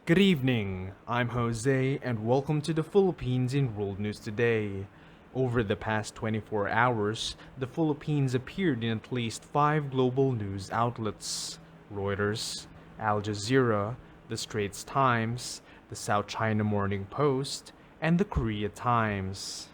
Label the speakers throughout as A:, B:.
A: Good evening, I'm Jose and welcome to the Philippines in World News Today. Over the past 24 hours, the Philippines appeared in at least 5 global news outlets: Reuters, Al Jazeera, the Straits Times, the South China Morning Post, and the Korea Times.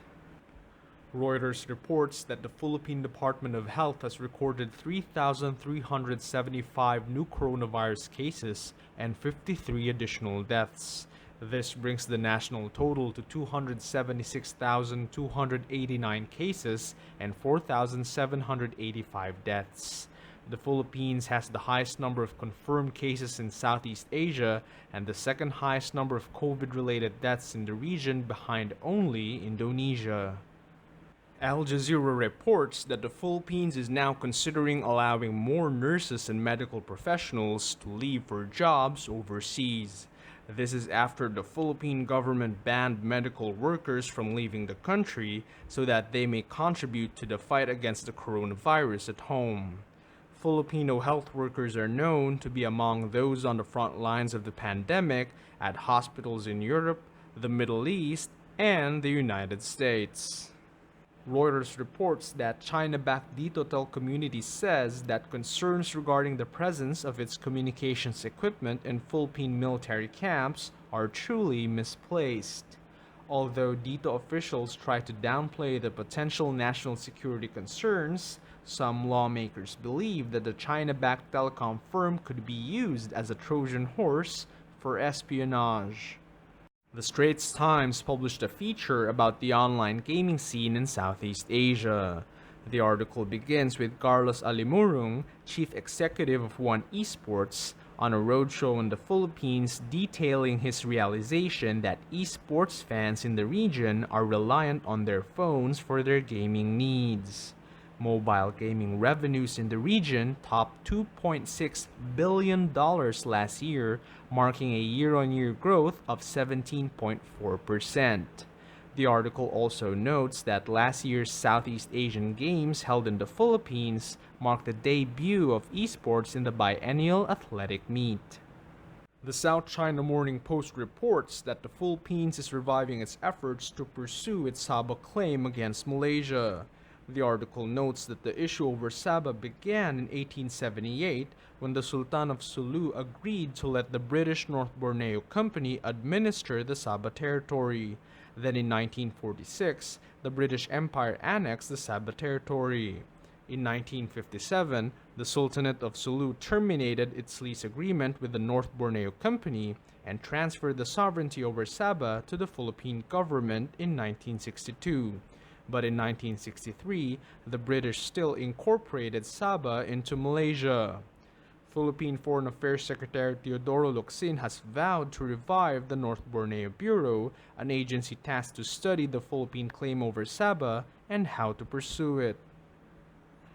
A: Reuters reports that the Philippine Department of Health has recorded 3,375 new coronavirus cases and 53 additional deaths. This brings the national total to 276,289 cases and 4,785 deaths. The Philippines has the highest number of confirmed cases in Southeast Asia and the second highest number of COVID-related deaths in the region, behind only Indonesia. Al Jazeera reports that the Philippines is now considering allowing more nurses and medical professionals to leave for jobs overseas. This is after the Philippine government banned medical workers from leaving the country so that they may contribute to the fight against the coronavirus at home. Filipino health workers are known to be among those on the front lines of the pandemic at hospitals in Europe, the Middle East, and the United States. Reuters reports that Chinabacked Detotel community says that concerns regarding the presence of its communications equipment in Philippine military camps are truly misplaced. Although Dito officials try to downplay the potential national security concerns, some lawmakers believe that the China-backed telecom firm could be used as a Trojan horse for espionage. The Straits Times published a feature about the online gaming scene in Southeast Asia. The article begins with Carlos Alimurong, chief executive of One Esports, on a roadshow in the Philippines, detailing his realization that esports fans in the region are reliant on their phones for their gaming needs. Mobile gaming revenues in the region topped $2.6 billion last year, marking a year-on-year growth of 17.4%. The article also notes that last year's Southeast Asian Games held in the Philippines marked the debut of esports in the biennial athletic meet. The South China Morning Post reports that the Philippines is reviving its efforts to pursue its Sabah claim against Malaysia. The article notes that the issue over Sabah began in 1878 when the Sultan of Sulu agreed to let the British North Borneo Company administer the Sabah territory. Then in 1946, the British Empire annexed the Sabah territory. In 1957, the Sultanate of Sulu terminated its lease agreement with the North Borneo Company and transferred the sovereignty over Sabah to the Philippine government in 1962. But in 1963, the British still incorporated Sabah into Malaysia. Philippine Foreign Affairs Secretary Teodoro Locsin has vowed to revive the North Borneo Bureau, an agency tasked to study the Philippine claim over Sabah and how to pursue it.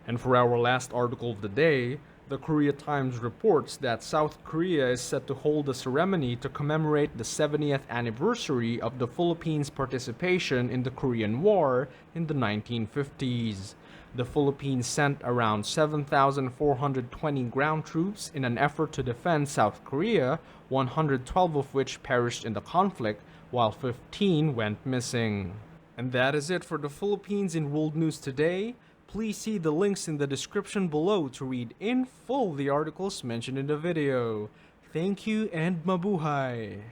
A: And for our last article of the day, the Korea Times reports that South Korea is set to hold a ceremony to commemorate the 70th anniversary of the Philippines' participation in the Korean War in the 1950s. The Philippines sent around 7,420 ground troops in an effort to defend South Korea, 112 of which perished in the conflict, while 15 went missing. And that is it for the Philippines in World News Today. Please see the links in the description below to read in full the articles mentioned in the video. Thank you and mabuhay!